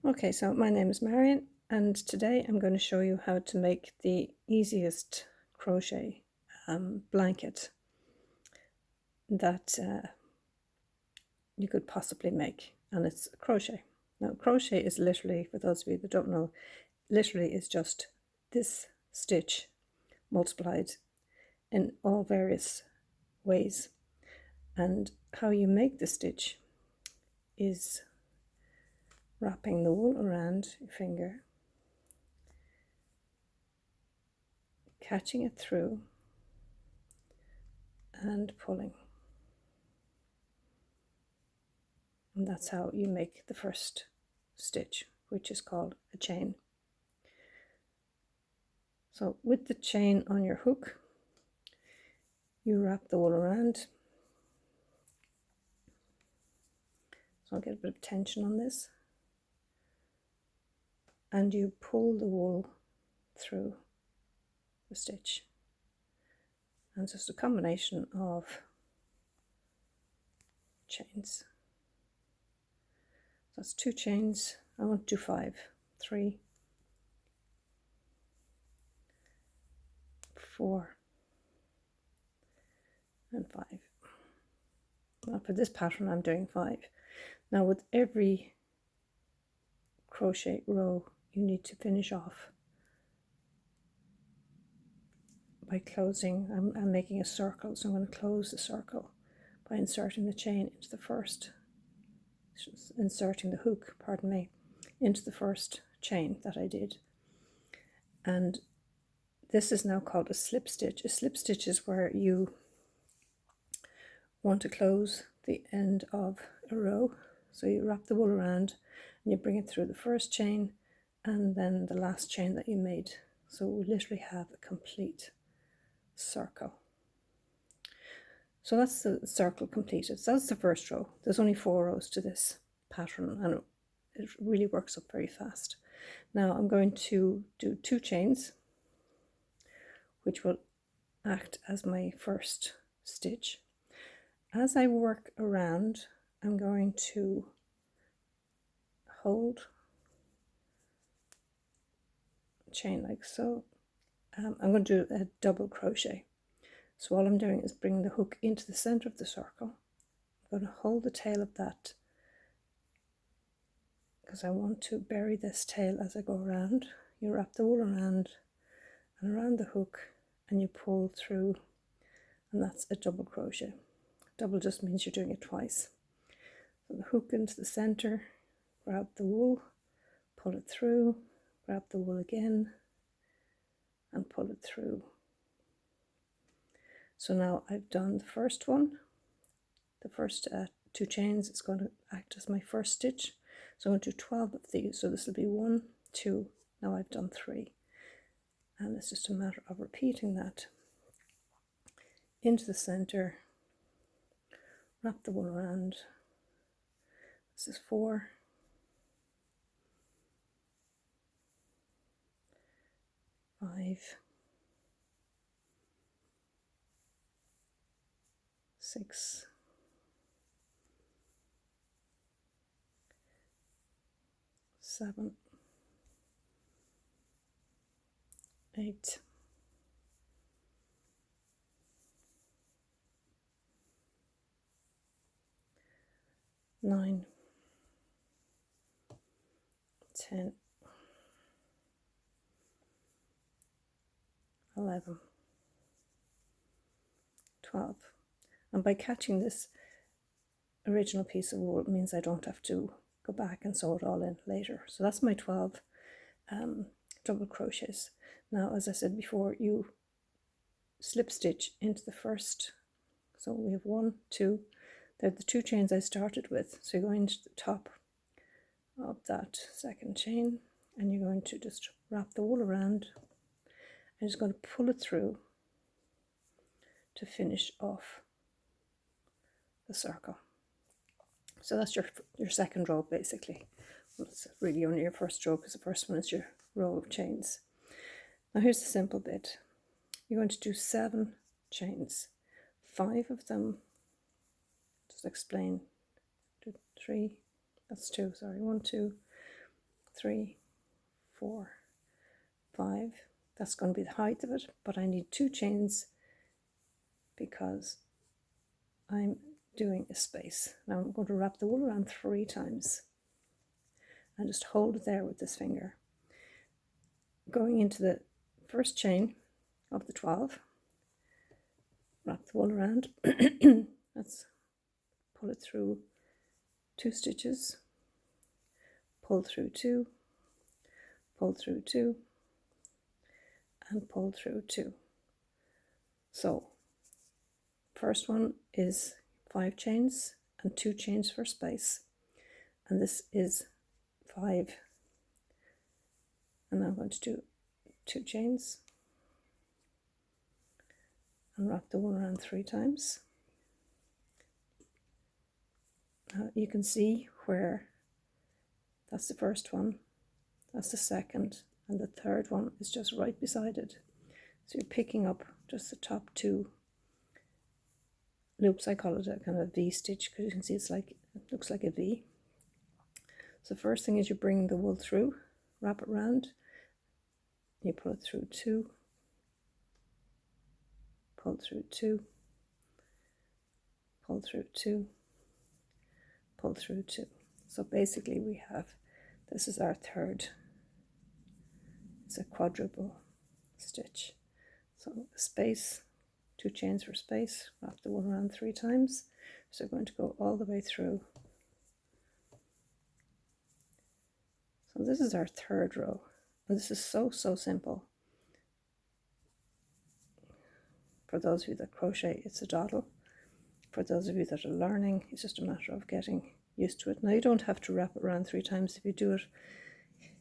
Okay, so my name is Marion, and today I'm going to show you how to make the easiest crochet blanket that you could possibly make, and it's crochet. Now, crochet is literally, for those of you that don't know, literally is just this stitch multiplied in all various ways. And how you make the stitch is wrapping the wool around your finger, catching it through and pulling. And that's how you make the first stitch, which is called a chain. So with the chain on your hook, you wrap the wool around. So I'll get a bit of tension on this. And you pull the wool through the stitch. And it's just a combination of chains. So that's 2 chains. I want to do 5. 3, 4, and 5. Now for this pattern I'm doing 5. Now with every crochet row you need to finish off by closing. I'm making a circle, so I'm going to close the circle by inserting the chain into the first, inserting the hook, pardon me, into the first chain that I did. And this is now called a slip stitch. A slip stitch is where you want to close the end of a row. So you wrap the wool around and you bring it through the first chain and then the last chain that you made. So we literally have a complete circle. So that's the circle completed. So that's the first row. There's only 4 rows to this pattern and it really works up very fast. Now I'm going to do 2 chains, which will act as my first stitch. As I work around, I'm going to hold chain like so. I'm going to do a double crochet. So all I'm doing is bringing the hook into the center of the circle. I'm going to hold the tail of that because I want to bury this tail as I go around. You wrap the wool around and around the hook and you pull through, and that's a double crochet. Double just means you're doing it twice. So the hook into the center, grab the wool, pull it through, grab the wool again and pull it through. So now I've done the first one. The first 2 chains is going to act as my first stitch. So I'm going to do 12 of these. So this will be 1, 2, now I've done 3. And it's just a matter of repeating that into the center, wrap the wool around. This is 4, 5, 6, 7, 8, 9, 10, 11, 12. And by catching this original piece of wool, it means I don't have to go back and sew it all in later. So that's my 12 double crochets. Now, as I said before, you slip stitch into the first. So we have 1, 2. They're the 2 chains I started with. So you're going to the top of that second chain and you're going to just wrap the wool around and just going to pull it through to finish off the circle. So that's your second row basically. Well, it's really only your first row because the first one is your row of chains. Now here's the simple bit. You're going to do 7 chains. 5 of them, just explain, 2, 3, that's 2, sorry, 1, 2, 3, 4, 5. That's going to be the height of it, but I need 2 chains because I'm doing a space. Now I'm going to wrap the wool around 3 times and just hold it there with this finger. Going into the first chain of the 12, wrap the wool around. Let's pull it through 2 stitches, pull through 2, pull through 2, and pull through 2. So first one is 5 chains and 2 chains for space, and this is 5, and I'm going to do 2 chains and wrap the wool around 3 times. Now you can see where that's the first one, that's the second, and the third one is just right beside it. So you're picking up just the top 2 loops. I call it a kind of V stitch because you can see it looks like a V. So first thing is you bring the wool through, wrap it round, you pull it through 2, pull through 2, pull through 2, pull through 2. So basically we have, this is our third, it's a quadruple stitch. So space, 2 chains for space, wrap the wool around 3 times. So we're going to go all the way through. So this is our third row. And this is so simple. For those of you that crochet, it's a doddle. For those of you that are learning, it's just a matter of getting used to it. Now you don't have to wrap it around 3 times. If you do it,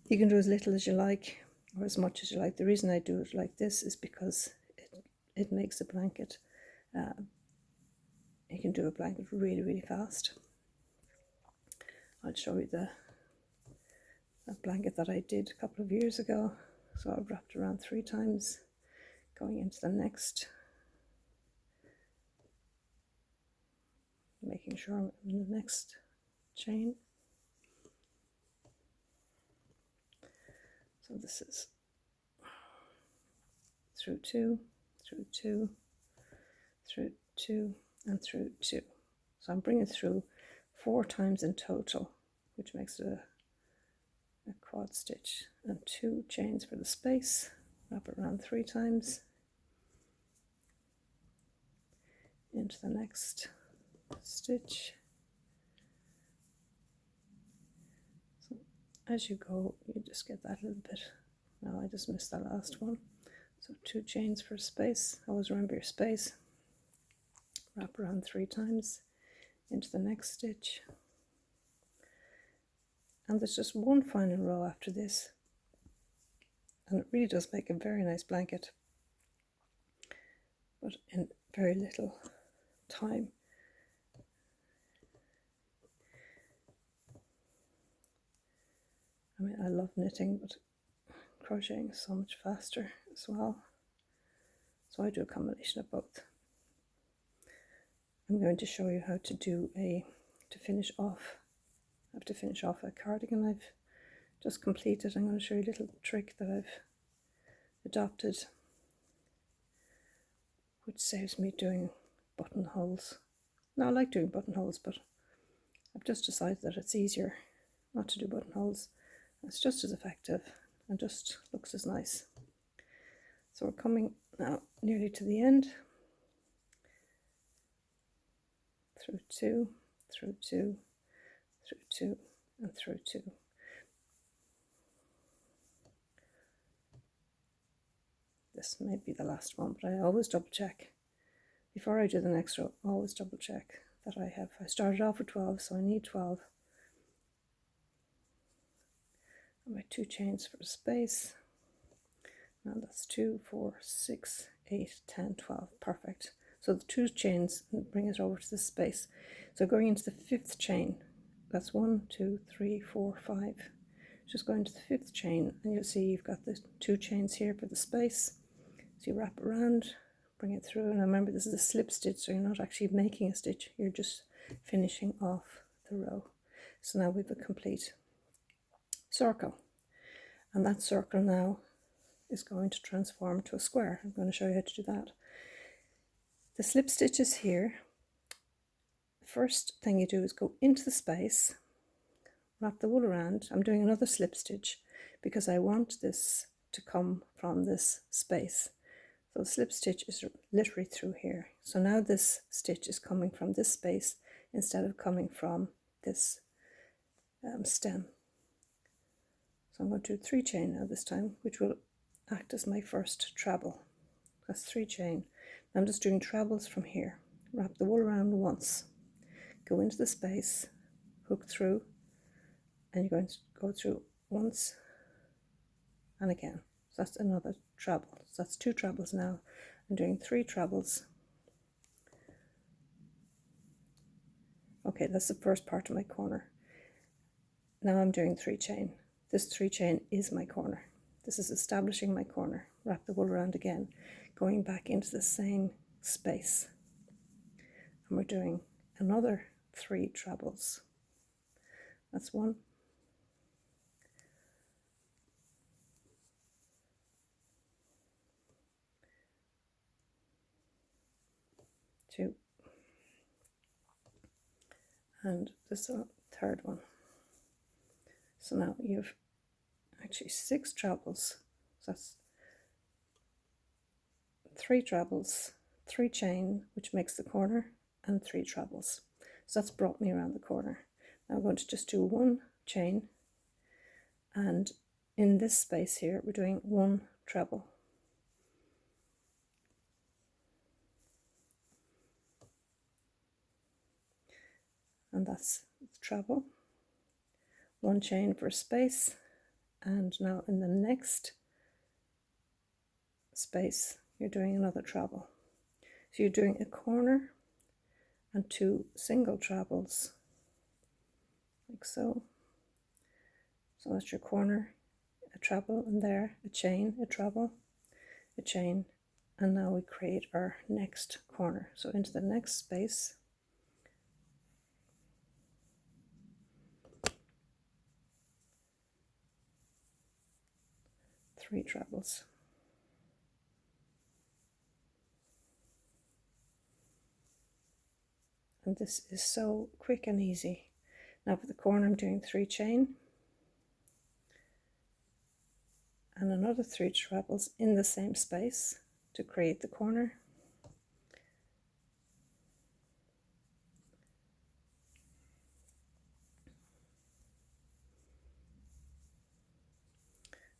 you can do as little as you like or as much as you like. The reason I do it like this is because it makes a blanket. You can do a blanket really fast. I'll show you the blanket that I did a couple of years ago. So I've wrapped around 3 times, going into the next, making sure I'm in the next chain. So this is through 2, through 2, through 2, and through 2. So I'm bringing it through 4 times in total, which makes it a quad stitch, and 2 chains for the space, wrap it around 3 times, into the next stitch. So as you go, you just get that little bit. Now I just missed that last one. So 2 chains for space, always remember your space, wrap around 3 times, into the next stitch. And there's just one final row after this, and it really does make a very nice blanket, but in very little time. I mean, I love knitting, but crocheting is so much faster as well, so I do a combination of both. I'm going to show you how to do to finish off a cardigan I've just completed. I'm going to show you a little trick that I've adopted, which saves me doing buttonholes. Now I like doing buttonholes, but I've just decided that it's easier not to do buttonholes. It's just as effective and just looks as nice. So we're coming now nearly to the end. Through 2, through 2, through 2, and through 2. This may be the last one, but I always double check before I do the next row. Always double check that I started off with 12, so I need 12. And my 2 chains for space, and that's 2, 4, 6, 8, 10, 12. Perfect. So the 2 chains bring it over to this space. So going into the 5th chain, that's 1, 2, 3, 4, 5. Just go into the 5th chain, and you'll see you've got the 2 chains here for the space. So you wrap it around, bring it through, and remember this is a slip stitch, so you're not actually making a stitch, you're just finishing off the row. So now we have a complete circle, and that circle now is going to transform to a square. I'm going to show you how to do that. The slip stitches here, the first thing you do is go into the space, wrap the wool around. I'm doing another slip stitch because I want this to come from this space. So the slip stitch is literally through here. So now this stitch is coming from this space instead of coming from this stem. So I'm going to do 3 chain now this time, which will act as my first treble. That's 3 chain. I'm just doing trebles from here. Wrap the wool around once, go into the space, hook through, and you're going to go through once and again. So that's another treble. So that's 2 trebles now. I'm doing 3 trebles. Okay, that's the first part of my corner. Now I'm doing 3 chain. This 3 chain is my corner. This is establishing my corner. Wrap the wool around again, going back into the same space. And we're doing another 3 trebles. That's 1, 2, and this third one. So now you've actually 6 trebles. So that's 3 trebles, 3 chain, which makes the corner, and 3 trebles. So that's brought me around the corner. Now I'm going to just do 1 chain, and in this space here we're doing 1 treble. And that's the treble. 1 chain for space, and now in the next space you're doing another treble. So you're doing a corner and 2 single trebles, like so. So that's your corner, a treble, and there a chain, a treble, a chain, and now we create our next corner. So into the next space, three trebles. And this is so quick and easy. Now for the corner I'm doing 3 chain and another 3 trebles in the same space to create the corner.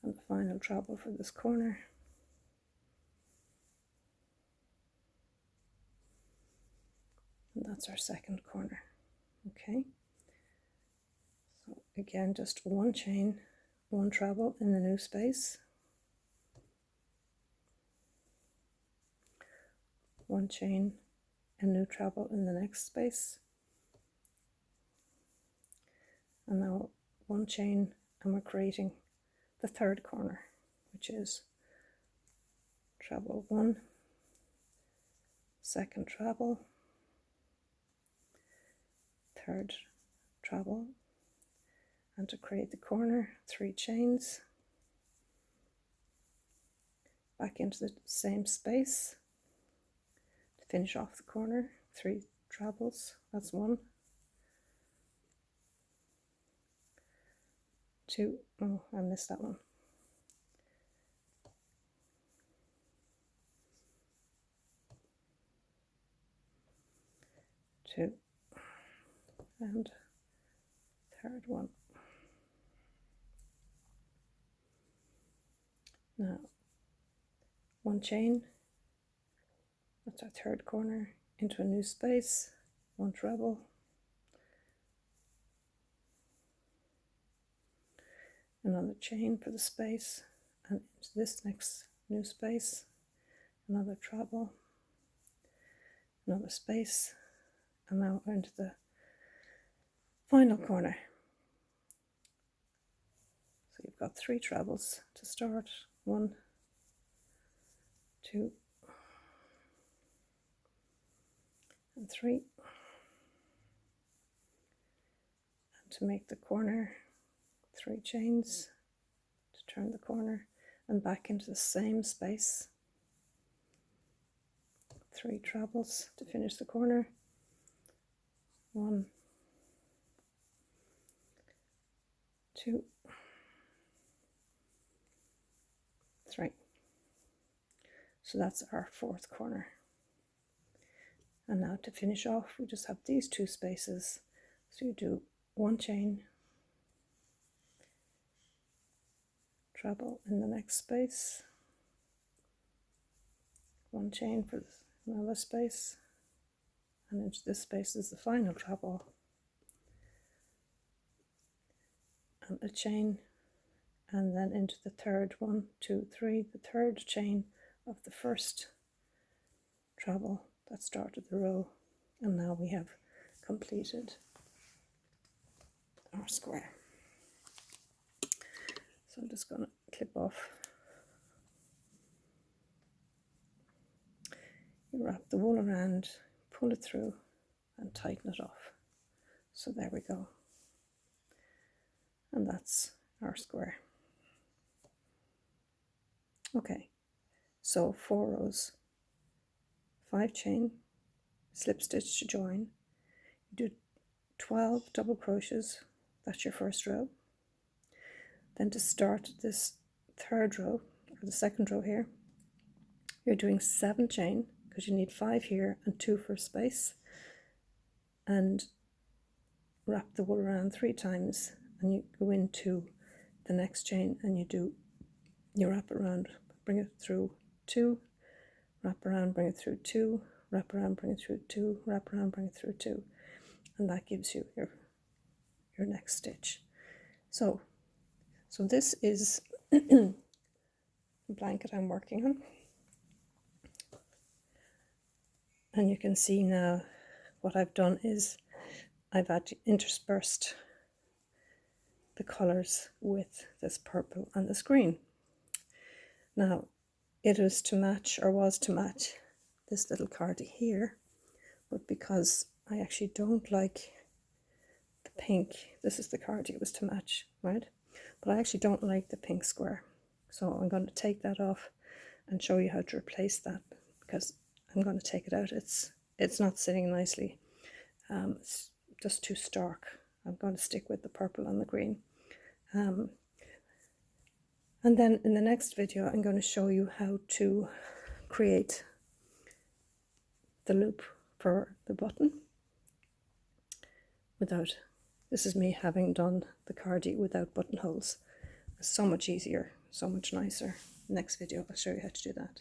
And the final treble for this corner. And that's our second corner. Okay, so again just 1 chain, 1 treble in the new space, 1 chain, a new treble in the next space, and now 1 chain, and we're creating the third corner, which is treble 1, second treble, third treble, and to create the corner 3 chains, back into the same space to finish off the corner, 3 trebles. That's 1, 2, oh I missed that one, 2, and third one. Now 1 chain, that's our third corner, into a new space, 1 treble, another chain for the space, and into this next new space, another treble, another space, and now we're into the final corner. So you've got 3 trebles to start, 1, 2, and 3, and to make the corner 3 chains to turn the corner, and back into the same space, 3 trebles to finish the corner, 1, 2, 3. So that's our 4th corner. And now to finish off, we just have these 2 spaces. So you do 1 chain, treble in the next space, 1 chain for another space, and into this space is the final treble, and a chain, and then into the third, 1, 2, 3, the third chain of the first treble that started the row. And now we have completed our square. So I'm just going to clip off. You wrap the wool around, pull it through, and tighten it off. So there we go. And that's our square. Okay, so 4 rows, 5 chain, slip stitch to join. You do 12 double crochets, that's your first row. Then to start this third row, or the second row here, you're doing 7 chain, because you need 5 here and 2 for space, and wrap the wool around 3 times, and you go into the next chain and you wrap it around, bring it through 2, wrap around, bring it through 2, wrap around, bring it through 2, wrap around, bring it through 2, and that gives you your next stitch. So this is the blanket I'm working on, and you can see now what I've done is I've interspersed the colours with this purple and this green. Now it was to match this little cardie here, but because I actually don't like the pink, this is the cardie it was to match, right? But I actually don't like the pink square, so I'm going to take that off and show you how to replace that, because I'm going to take it out. It's not sitting nicely. It's just too stark. I'm going to stick with the purple and the green. And then in the next video, I'm going to show you how to create the loop for the button without, this is me having done the cardie without buttonholes. It's so much easier, so much nicer. Next video, I'll show you how to do that.